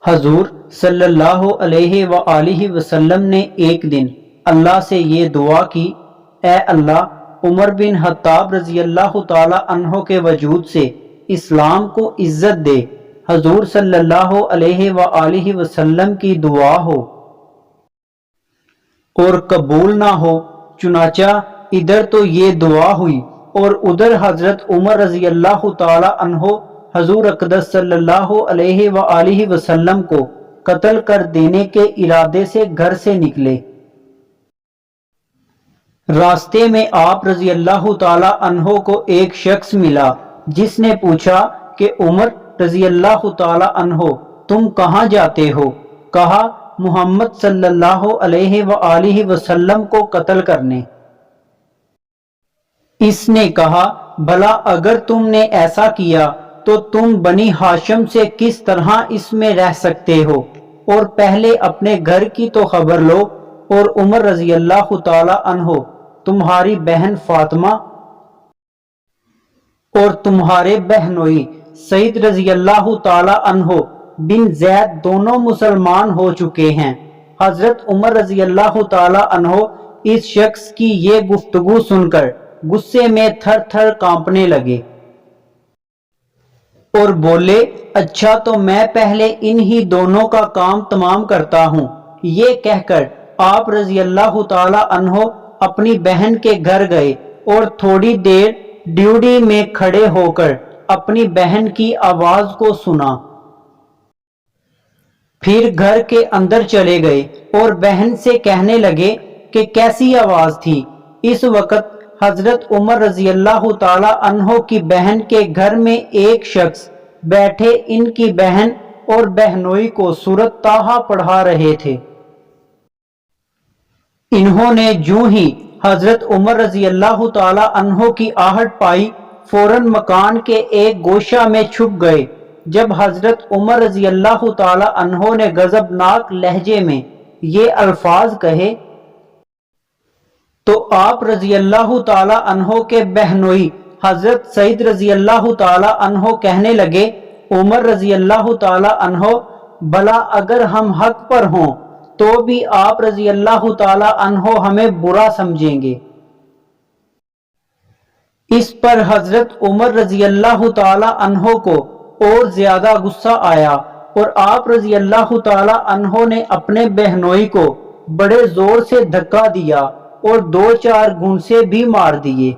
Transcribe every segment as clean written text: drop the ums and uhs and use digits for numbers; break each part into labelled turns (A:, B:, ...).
A: حضور صلی اللہ علیہ وآلہ وسلم نے ایک دن اللہ سے یہ دعا کی، اے اللہ عمر بن خطاب رضی اللہ تعالی عنہ کے وجود سے اسلام کو عزت دے۔ حضور صلی اللہ علیہ وآلہ وسلم کی دعا ہو اور قبول نہ ہو، چنانچہ ادھر تو یہ دعا ہوئی اور ادھر حضرت عمر رضی اللہ تعالی عنہ حضور اقدس صلی اللہ علیہ وآلہ وسلم کو قتل کر دینے کے ارادے سے گھر سے نکلے۔ راستے میں آپ رضی اللہ تعالی عنہ کو ایک شخص ملا جس نے پوچھا کہ عمر رضی اللہ تعالی عنہ تم کہاں جاتے ہو؟ کہا محمد صلی اللہ علیہ وآلہ وسلم کو قتل کرنے۔ اس نے کہا بھلا اگر تم نے ایسا کیا تو تم بنی ہاشم سے کس طرح اس میں رہ سکتے ہو؟ اور پہلے اپنے گھر کی تو خبر لو۔ اور عمر رضی اللہ تعالی عنہ تمہاری بہن فاطمہ اور تمہارے بہنوئی سعید رضی اللہ تعالی عنہ بن زید دونوں مسلمان ہو چکے ہیں۔ حضرت عمر رضی اللہ تعالی عنہ اس شخص کی یہ گفتگو سن کر غصے میں تھر تھر کانپنے لگے اور بولے اچھا تو میں پہلے انہی دونوں کا کام تمام کرتا ہوں۔ یہ کہہ کر آپ رضی اللہ تعالی عنہ اپنی بہن کے گھر گئے اور تھوڑی دیر ڈیوٹی میں کھڑے ہو کر اپنی بہن کی آواز کو سنا، پھر گھر کے اندر چلے گئے اور بہن سے کہنے لگے کہ کیسی آواز تھی۔ اس وقت حضرت عمر رضی اللہ تعالی عنہ کی بہن کے گھر میں ایک شخص بیٹھے ان کی بہن اور بہنوئی کو سورۃ طٰہٰ پڑھا رہے تھے۔ انہوں نے جوں ہی حضرت عمر رضی اللہ تعالی عنہ کی آہٹ پائی فوراً مکان کے ایک گوشہ میں چھپ گئے۔ جب حضرت عمر رضی اللہ تعالی عنہ نے غضبناک لہجے میں یہ الفاظ کہے تو آپ رضی اللہ تعالی عنہ کے بہنوئی حضرت سعید رضی اللہ تعالی عنہ کہنے لگے عمر رضی اللہ تعالی عنہ بھلا اگر ہم حق پر ہوں تو بھی آپ رضی اللہ تعالی عنہ ہمیں برا سمجھیں گے۔ اس پر حضرت عمر رضی اللہ تعالی عنہ کو اور زیادہ غصہ آیا اور آپ رضی اللہ تعالی عنہ نے اپنے بہنوئی کو بڑے زور سے دھکا دیا اور دو چار گھونسے بھی مار دیے۔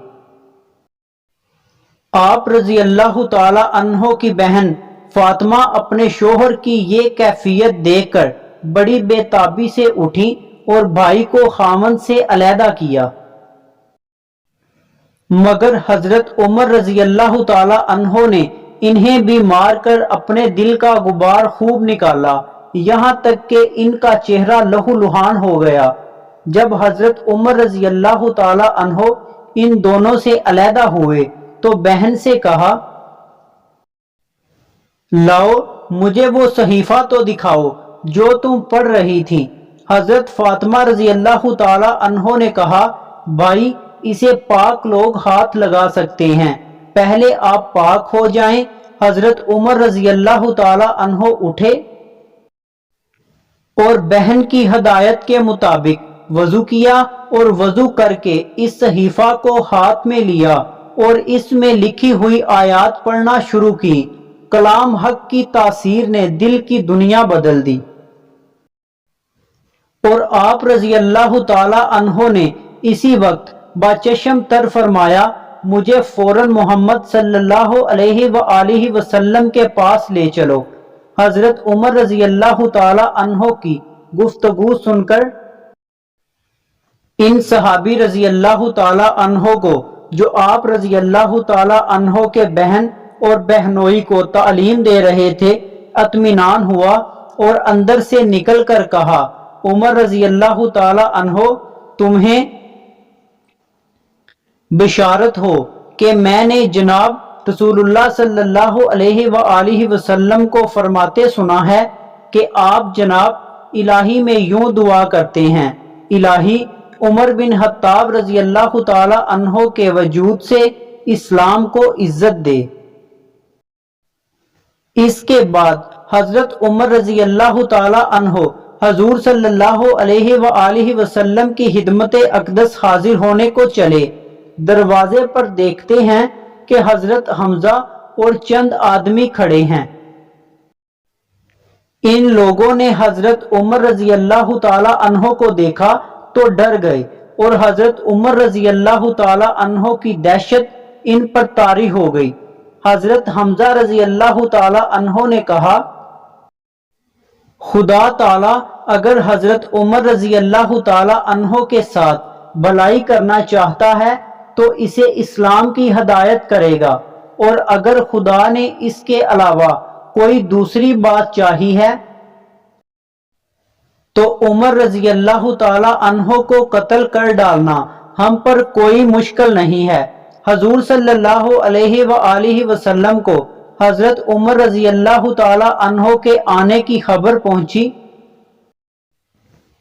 A: آپ رضی اللہ تعالی عنہ کی بہن فاطمہ اپنے شوہر کی یہ کیفیت دیکھ کر بڑی بے تابی سے اٹھی اور بھائی کو خاوند سے علیحدہ کیا، مگر حضرت عمر رضی اللہ تعالی عنہ نے انہیں بھی مار کر اپنے دل کا غبار خوب نکالا، یہاں تک کہ ان کا چہرہ لہو لہان ہو گیا۔ جب حضرت عمر رضی اللہ تعالی عنہ ان دونوں سے علیحدہ ہوئے تو بہن سے کہا لاؤ مجھے وہ صحیفہ تو دکھاؤ جو تم پڑھ رہی تھی۔ حضرت فاطمہ رضی اللہ تعالی عنہ نے کہا بھائی اسے پاک لوگ ہاتھ لگا سکتے ہیں، پہلے آپ پاک ہو جائیں۔ حضرت عمر رضی اللہ تعالی عنہ اٹھے اور بہن کی ہدایت کے مطابق وضو کیا اور وضو کر کے اس صحیفہ کو ہاتھ میں لیا اور اس میں لکھی ہوئی آیات پڑھنا شروع کی۔ کلام حق کی تاثیر نے دل کی دنیا بدل دی اور آپ رضی اللہ تعالی عنہ نے اسی وقت باچشم تر فرمایا مجھے فوراً محمد صلی اللہ علیہ وآلہ وسلم کے پاس لے چلو۔ حضرت عمر رضی اللہ تعالی عنہ کی گفتگو سن کر ان صحابی رضی اللہ تعالی عنہ کو جو آپ رضی اللہ تعالی عنہ کے بہن اور بہنوئی کو تعلیم دے رہے تھے اطمینان ہوا اور اندر سے نکل کر کہا عمر رضی اللہ تعالی عنہ تمہیں بشارت ہو کہ میں نے جناب رسول اللہ صلی اللہ علیہ وآلہ وسلم کو فرماتے سنا ہے کہ آپ جناب الہی میں یوں دعا کرتے ہیں الہی عمر بن خطاب رضی اللہ تعالی عنہ کے وجود سے اسلام کو عزت دے۔ اس کے بعد حضرت عمر رضی اللہ تعالی عنہ حضور صلی اللہ علیہ وآلہ وسلم کی خدمت اقدس حاضر ہونے کو چلے۔ دروازے پر دیکھتے ہیں کہ حضرت حمزہ اور چند آدمی کھڑے ہیں۔ ان لوگوں نے حضرت عمر رضی اللہ تعالی عنہ کو دیکھا تو ڈر گئے، اور حضرت عمر رضی اللہ تعالی عنہ کی دہشت ان پر طاری ہو گئی۔ حضرت حمزہ رضی اللہ تعالی عنہ نے کہا، خدا تعالی اگر حضرت عمر رضی اللہ تعالی عنہ کے ساتھ بھلائی کرنا چاہتا ہے تو اسے اسلام کی ہدایت کرے گا، اور اگر خدا نے اس کے علاوہ کوئی دوسری بات چاہی ہے تو عمر رضی اللہ تعالی عنہ کو قتل کر ڈالنا ہم پر کوئی مشکل نہیں ہے۔ حضور صلی اللہ علیہ وآلہ وسلم کو حضرت عمر رضی اللہ تعالی عنہ کے آنے کی خبر پہنچی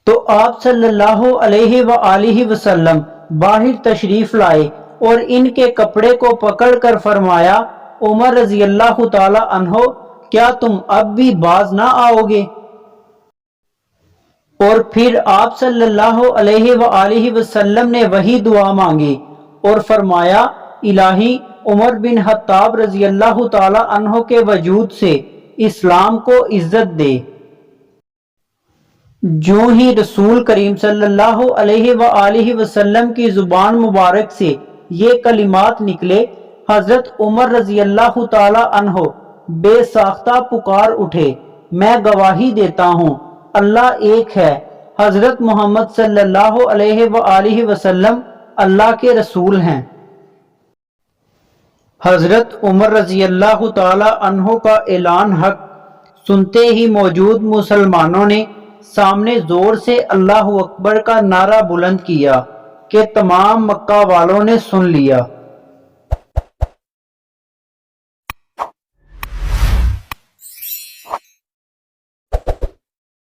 A: تو آپ صلی اللہ علیہ وآلہ وسلم باہر تشریف لائے اور ان کے کپڑے کو پکڑ کر فرمایا، عمر رضی اللہ تعالی عنہ کیا تم اب بھی باز نہ آؤ گے؟ اور پھر آپ صلی اللہ علیہ وآلہ وسلم نے وہی دعا مانگی اور فرمایا، الہی عمر بن خطاب رضی اللہ تعالی عنہ کے وجود سے اسلام کو عزت دے۔ جو ہی رسول کریم صلی اللہ علیہ وآلہ وسلم کی زبان مبارک سے یہ کلمات نکلے، حضرت عمر رضی اللہ تعالی عنہ بے ساختہ پکار اٹھے، میں گواہی دیتا ہوں اللہ ایک ہے، حضرت محمد صلی اللہ علیہ وآلہ وسلم اللہ کے رسول ہیں۔ حضرت عمر رضی اللہ تعالی عنہ کا اعلان حق سنتے ہی موجود مسلمانوں نے سامنے زور سے اللہ اکبر کا نعرہ بلند کیا کہ تمام مکہ والوں نے سن لیا۔